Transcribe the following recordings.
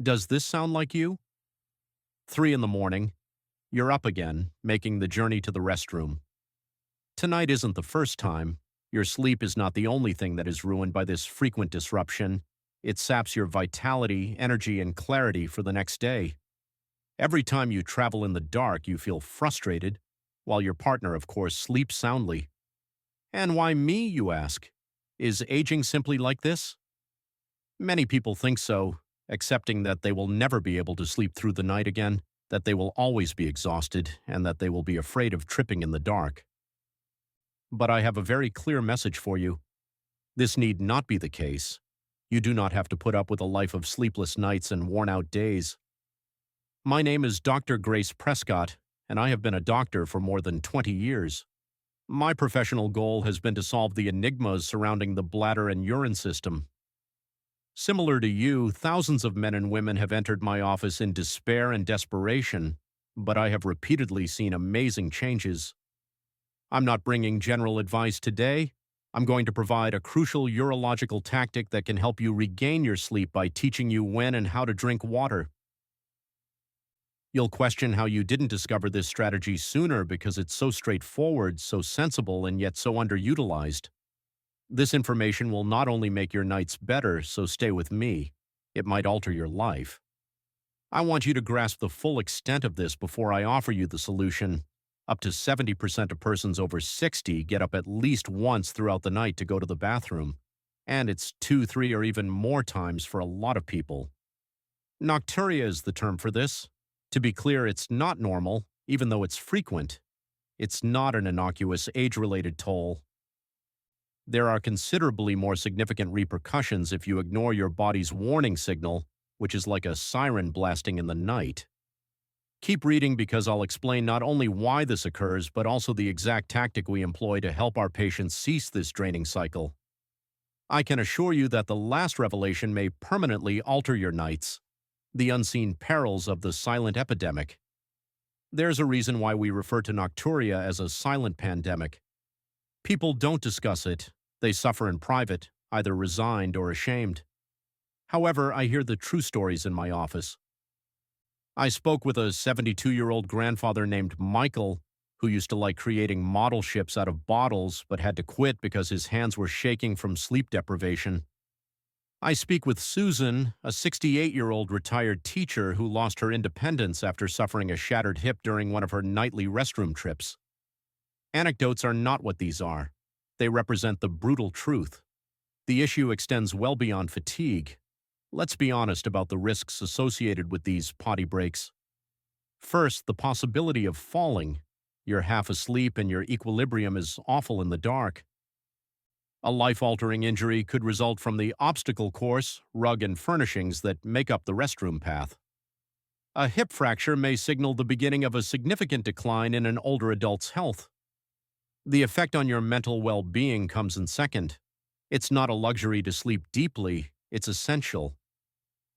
Does this sound like you? 3 in the morning, you're up again, making the journey to the restroom. Tonight isn't the first time. Your sleep is not the only thing that is ruined by this frequent disruption. It saps your vitality, energy, and clarity for the next day. Every time you travel in the dark, you feel frustrated, while your partner, of course, sleeps soundly. And why me, you ask? Is aging simply like this? Many people think so, accepting that they will never be able to sleep through the night again, that they will always be exhausted, and that they will be afraid of tripping in the dark. But I have a very clear message for you. This need not be the case. You do not have to put up with a life of sleepless nights and worn-out days. My name is Dr. Grace Prescott, and I have been a doctor for more than 20 years. My professional goal has been to solve the enigmas surrounding the bladder and urine system. Similar to you, thousands of men and women have entered my office in despair and desperation, but I have repeatedly seen amazing changes. I'm not bringing general advice today. I'm going to provide a crucial urological tactic that can help you regain your sleep by teaching you when and how to drink water. You'll question how you didn't discover this strategy sooner because it's so straightforward, so sensible, and yet so underutilized. This information will not only make your nights better, so stay with me. It might alter your life. I want you to grasp the full extent of this before I offer you the solution. Up to 70% of persons over 60 get up at least once throughout the night to go to the bathroom. And it's 2, 3, or even more times for a lot of people. Nocturia is the term for this. To be clear, it's not normal, even though it's frequent. It's not an innocuous age-related toll. There are considerably more significant repercussions if you ignore your body's warning signal, which is like a siren blasting in the night. Keep reading because I'll explain not only why this occurs, but also the exact tactic we employ to help our patients cease this draining cycle. I can assure you that the last revelation may permanently alter your nights. The unseen perils of the silent epidemic. There's a reason why we refer to Nocturia as a silent pandemic. People don't discuss it. They suffer in private, either resigned or ashamed. However, I hear the true stories in my office. I spoke with a 72-year-old grandfather named Michael, who used to like creating model ships out of bottles but had to quit because his hands were shaking from sleep deprivation. I speak with Susan, a 68-year-old retired teacher who lost her independence after suffering a shattered hip during one of her nightly restroom trips. Anecdotes are not what these are. They represent the brutal truth. The issue extends well beyond fatigue. Let's be honest about the risks associated with these potty breaks. First, the possibility of falling. You're half asleep and your equilibrium is awful in the dark. A life-altering injury could result from the obstacle course, rug, and furnishings that make up the restroom path. A hip fracture may signal the beginning of a significant decline in an older adult's health. The effect on your mental well-being comes in second. It's not a luxury to sleep deeply, it's essential.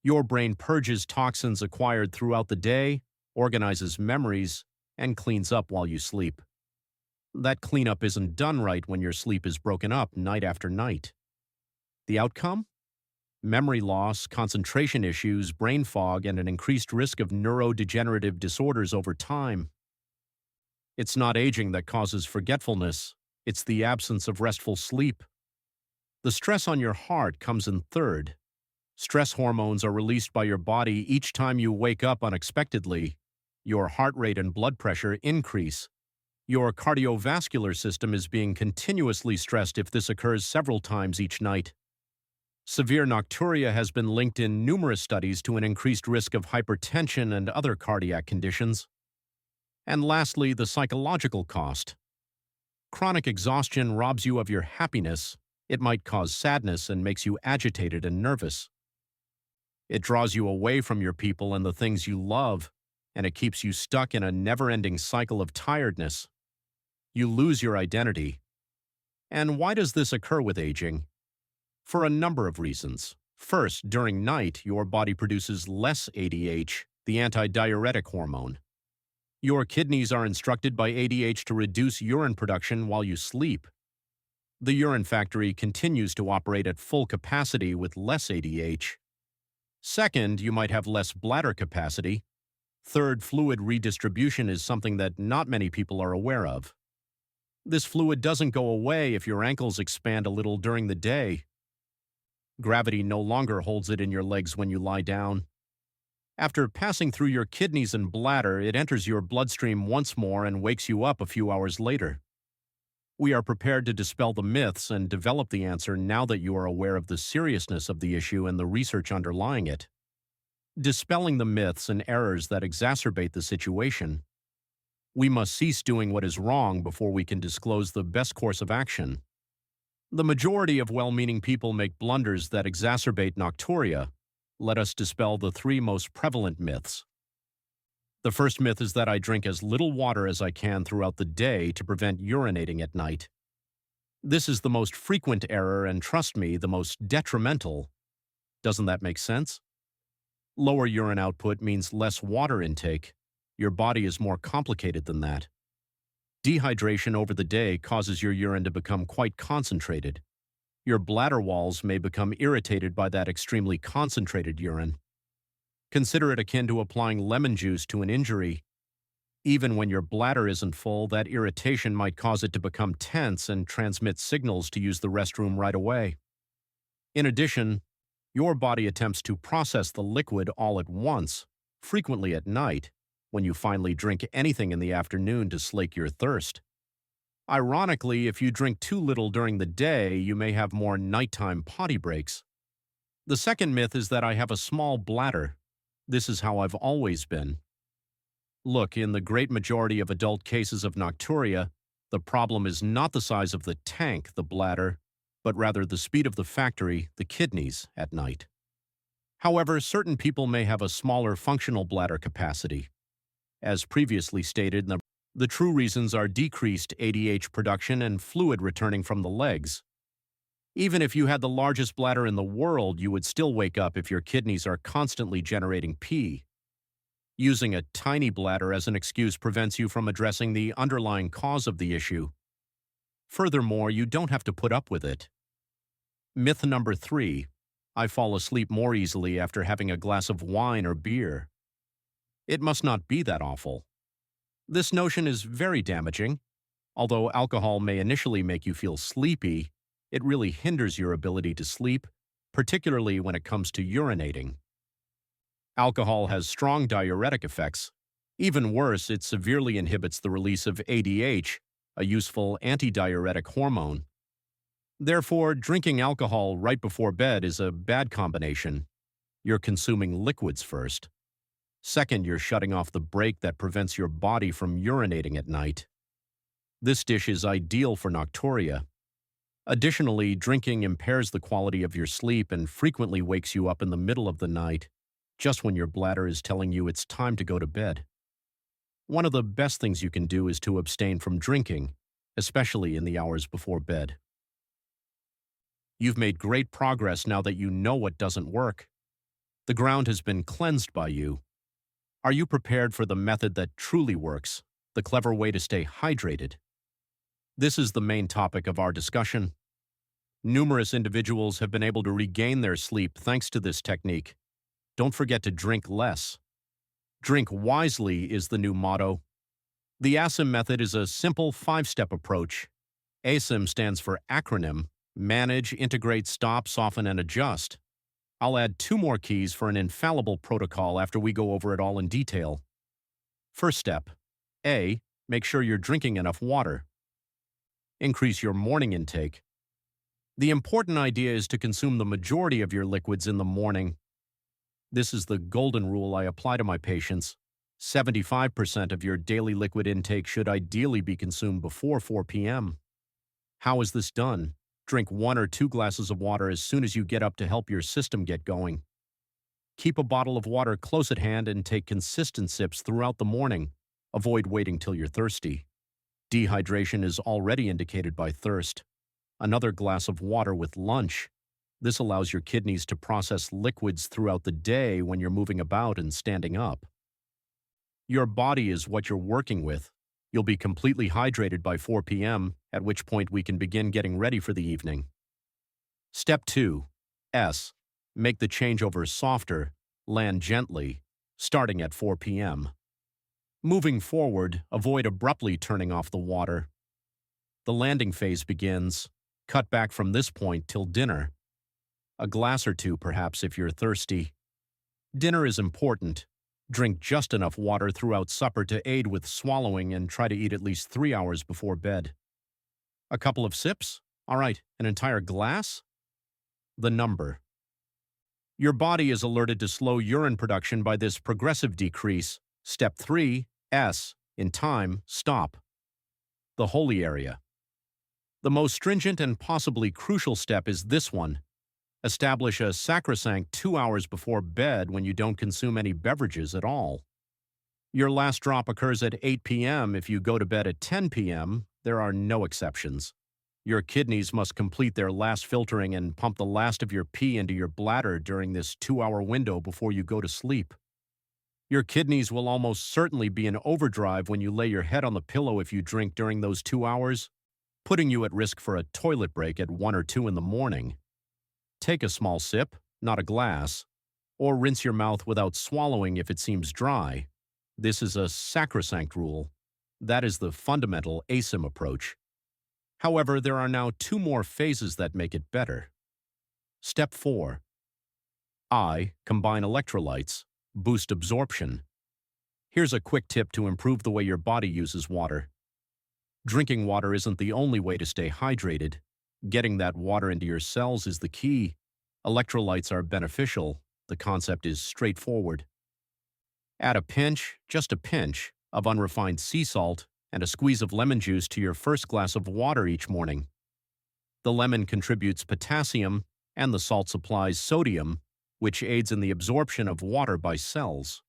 Your brain purges toxins acquired throughout the day, organizes memories, and cleans up while you sleep. That cleanup isn't done right when your sleep is broken up night after night. The outcome? Memory loss, concentration issues, brain fog, and an increased risk of neurodegenerative disorders over time. It's not aging that causes forgetfulness, it's the absence of restful sleep. The stress on your heart comes in third. Stress hormones are released by your body each time you wake up unexpectedly. Your heart rate and blood pressure increase. Your cardiovascular system is being continuously stressed if this occurs several times each night. Severe nocturia has been linked in numerous studies to an increased risk of hypertension and other cardiac conditions. And lastly, the psychological cost. Chronic exhaustion robs you of your happiness. It might cause sadness and makes you agitated and nervous. It draws you away from your people and the things you love, and it keeps you stuck in a never-ending cycle of tiredness. You lose your identity. And why does this occur with aging? For a number of reasons. First, during night, your body produces less ADH, the antidiuretic hormone. Your kidneys are instructed by ADH to reduce urine production while you sleep. The urine factory continues to operate at full capacity with less ADH. Second, you might have less bladder capacity. Third, fluid redistribution is something that not many people are aware of. This fluid doesn't go away if your ankles expand a little during the day. Gravity no longer holds it in your legs when you lie down. After passing through your kidneys and bladder, it enters your bloodstream once more and wakes you up a few hours later. We are prepared to dispel the myths and develop the answer now that you are aware of the seriousness of the issue and the research underlying it. Dispelling the myths and errors that exacerbate the situation. We must cease doing what is wrong before we can disclose the best course of action. The majority of well-meaning people make blunders that exacerbate nocturia. Let us dispel the three most prevalent myths. The first myth is that I drink as little water as I can throughout the day to prevent urinating at night. This is the most frequent error and, trust me, the most detrimental. Doesn't that make sense? Lower urine output means less water intake. Your body is more complicated than that. Dehydration over the day causes your urine to become quite concentrated. Your bladder walls may become irritated by that extremely concentrated urine. Consider it akin to applying lemon juice to an injury. Even when your bladder isn't full, that irritation might cause it to become tense and transmit signals to use the restroom right away. In addition, your body attempts to process the liquid all at once, frequently at night, when you finally drink anything in the afternoon to slake your thirst. Ironically, if you drink too little during the day, you may have more nighttime potty breaks. The second myth is that I have a small bladder. This is how I've always been. Look, in the great majority of adult cases of nocturia, the problem is not the size of the tank, the bladder, but rather the speed of the factory, the kidneys, at night. However, certain people may have a smaller functional bladder capacity. As previously stated, the true reasons are decreased ADH production and fluid returning from the legs. Even if you had the largest bladder in the world, you would still wake up if your kidneys are constantly generating pee. Using a tiny bladder as an excuse prevents you from addressing the underlying cause of the issue. Furthermore, you don't have to put up with it. Myth number 3, I fall asleep more easily after having a glass of wine or beer. It must not be that awful. This notion is very damaging. Although alcohol may initially make you feel sleepy, it really hinders your ability to sleep, particularly when it comes to urinating. Alcohol has strong diuretic effects. Even worse, it severely inhibits the release of ADH, a useful antidiuretic hormone. Therefore, drinking alcohol right before bed is a bad combination. You're consuming liquids first. Second, you're shutting off the brake that prevents your body from urinating at night. This dish is ideal for nocturia. Additionally, drinking impairs the quality of your sleep and frequently wakes you up in the middle of the night, just when your bladder is telling you it's time to go to bed. One of the best things you can do is to abstain from drinking, especially in the hours before bed. You've made great progress now that you know what doesn't work. The ground has been cleansed by you. Are you prepared for the method that truly works, the clever way to stay hydrated? This is the main topic of our discussion. Numerous individuals have been able to regain their sleep thanks to this technique. Don't forget to drink less. Drink wisely is the new motto. The ASIM method is a simple 5-step approach. ASIM stands for acronym, Manage, Integrate, Stop, Soften, and Adjust. I'll add 2 more keys for an infallible protocol after we go over it all in detail. First step. A. Make sure you're drinking enough water. Increase your morning intake. The important idea is to consume the majority of your liquids in the morning. This is the golden rule I apply to my patients. 75% of your daily liquid intake should ideally be consumed before 4 p.m. How is this done? Drink 1 or 2 glasses of water as soon as you get up to help your system get going. Keep a bottle of water close at hand and take consistent sips throughout the morning. Avoid waiting till you're thirsty. Dehydration is already indicated by thirst. Another glass of water with lunch. This allows your kidneys to process liquids throughout the day when you're moving about and standing up. Your body is what you're working with. You'll be completely hydrated by 4 p.m., at which point we can begin getting ready for the evening. Step 2. S. Make the changeover softer, Land gently, starting at 4 p.m. Moving forward, avoid abruptly turning off the water. The landing phase begins. Cut back from this point till dinner. A glass or two, perhaps, if you're thirsty. Dinner is important. Drink just enough water throughout supper to aid with swallowing and try to eat at least 3 hours before bed. A couple of sips? All right, an entire glass? The number. Your body is alerted to slow urine production by this progressive decrease. Step 3, S, in time, stop. The holy area. The most stringent and possibly crucial step is this one. Establish a sacrosanct 2 hours before bed when you don't consume any beverages at all. Your last drop occurs at 8 p.m. If you go to bed at 10 p.m., there are no exceptions. Your kidneys must complete their last filtering and pump the last of your pee into your bladder during this 2-hour window before you go to sleep. Your kidneys will almost certainly be in overdrive when you lay your head on the pillow if you drink during those 2 hours, putting you at risk for a toilet break at 1 or 2 in the morning. Take a small sip, not a glass, or rinse your mouth without swallowing if it seems dry. This is a sacrosanct rule. That is the fundamental ASIM approach. However, there are now 2 more phases that make it better. Step 4. I. Combine electrolytes. Boost absorption. Here's a quick tip to improve the way your body uses water. Drinking water isn't the only way to stay hydrated. Getting that water into your cells is the key. Electrolytes are beneficial. The concept is straightforward. Add a pinch, just a pinch, of unrefined sea salt and a squeeze of lemon juice to your first glass of water each morning. The lemon contributes potassium and the salt supplies sodium, which aids in the absorption of water by cells.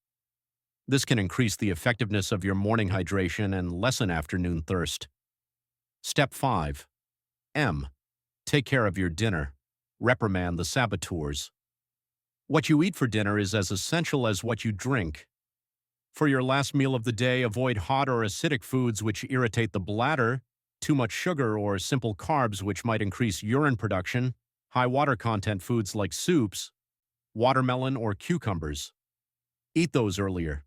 This can increase the effectiveness of your morning hydration and lessen afternoon thirst. Step 5. M. Take care of your dinner. Reprimand the saboteurs. What you eat for dinner is as essential as what you drink. For your last meal of the day, avoid hot or acidic foods which irritate the bladder, too much sugar or simple carbs which might increase urine production, high water content foods like soups, watermelon or cucumbers. Eat those earlier.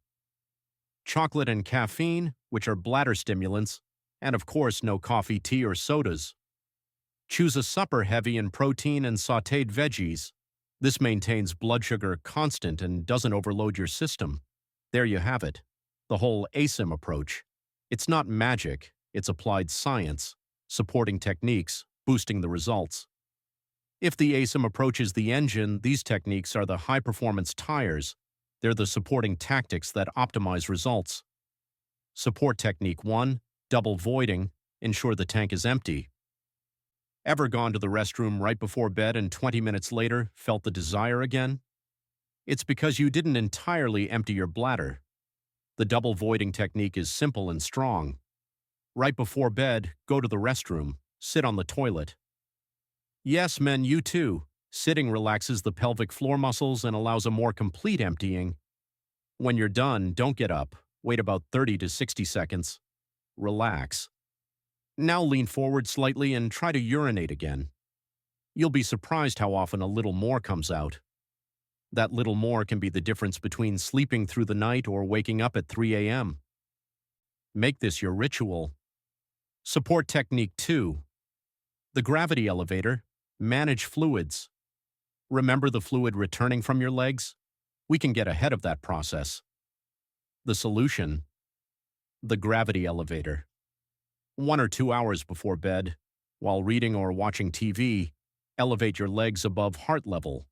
Chocolate and caffeine, which are bladder stimulants, and of course no coffee, tea, or sodas. Choose a supper heavy in protein and sautéed veggies. This maintains blood sugar constant and doesn't overload your system. There you have it, the whole ASIM approach. It's not magic, it's applied science, supporting techniques, boosting the results. If the ASIM approach is the engine, these techniques are the high-performance tires. They're the supporting tactics that optimize results. Support technique 1, double voiding, ensure the tank is empty. Ever gone to the restroom right before bed and 20 minutes later felt the desire again? It's because you didn't entirely empty your bladder. The double voiding technique is simple and strong. Right before bed, go to the restroom, sit on the toilet. Yes, men, you too. Sitting relaxes the pelvic floor muscles and allows a more complete emptying. When you're done, don't get up. Wait about 30 to 60 seconds. Relax. Now lean forward slightly and try to urinate again. You'll be surprised how often a little more comes out. That little more can be the difference between sleeping through the night or waking up at 3 a.m. Make this your ritual. Support technique 2. The gravity elevator. Manage fluids. Remember the fluid returning from your legs? We can get ahead of that process. The solution. The gravity elevator. 1 or 2 hours before bed, while reading or watching TV, elevate your legs above heart level.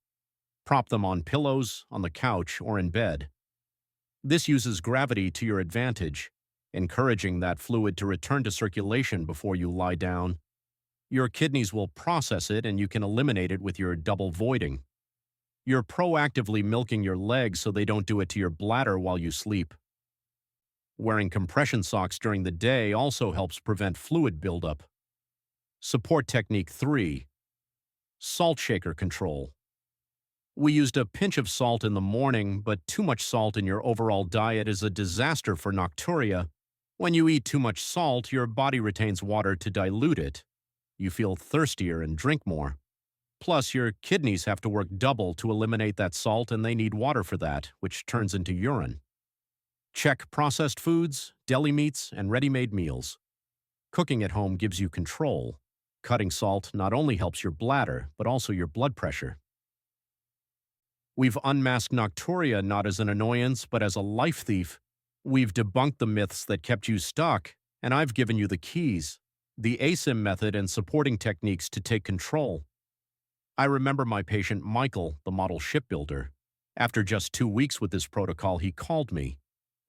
Prop them on pillows, on the couch, or in bed. This uses gravity to your advantage, encouraging that fluid to return to circulation before you lie down. Your kidneys will process it and you can eliminate it with your double voiding. You're proactively milking your legs so they don't do it to your bladder while you sleep. Wearing compression socks during the day also helps prevent fluid buildup. Support technique 3. Salt shaker control. We used a pinch of salt in the morning, but too much salt in your overall diet is a disaster for nocturia. When you eat too much salt, your body retains water to dilute it. You feel thirstier and drink more. Plus, your kidneys have to work double to eliminate that salt, and they need water for that, which turns into urine. Check processed foods, deli meats, and ready-made meals. Cooking at home gives you control. Cutting salt not only helps your bladder, but also your blood pressure. We've unmasked Nocturia not as an annoyance, but as a life thief. We've debunked the myths that kept you stuck, and I've given you the keys, the ASIM method and supporting techniques to take control. I remember my patient Michael, the model shipbuilder. After just 2 weeks with this protocol, he called me.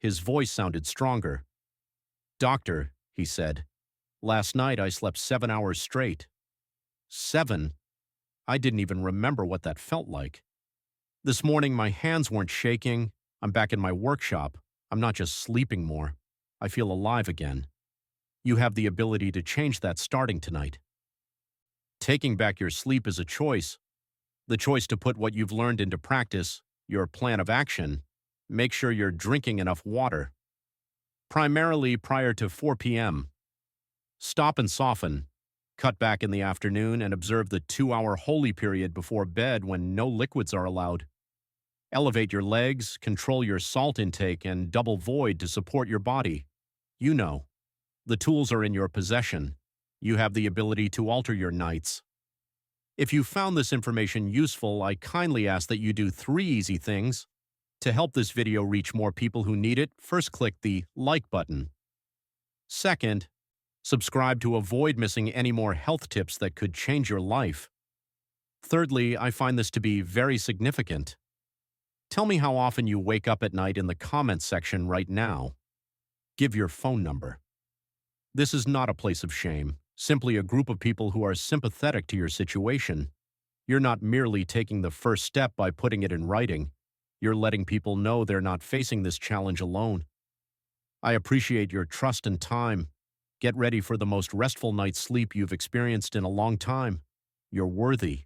His voice sounded stronger. "Doctor," he said, "last night I slept 7 hours straight." 7? I didn't even remember what that felt like. This morning my hands weren't shaking. I'm back in my workshop. I'm not just sleeping more. I feel alive again. You have the ability to change that starting tonight. Taking back your sleep is a choice. The choice to put what you've learned into practice, your plan of action. Make sure you're drinking enough water. Primarily prior to 4 p.m. Stop and soften. Cut back in the afternoon and observe the 2-hour holy period before bed when no liquids are allowed. Elevate your legs, control your salt intake, and double void to support your body. You know. The tools are in your possession. You have the ability to alter your nights. If you found this information useful, I kindly ask that you do 3 easy things. To help this video reach more people who need it, first click the like button. Second, subscribe to avoid missing any more health tips that could change your life. Thirdly, I find this to be very significant. Tell me how often you wake up at night in the comments section right now. Give your phone number. This is not a place of shame, simply a group of people who are sympathetic to your situation. You're not merely taking the first step by putting it in writing. You're letting people know they're not facing this challenge alone. I appreciate your trust and time. Get ready for the most restful night's sleep you've experienced in a long time. You're worthy.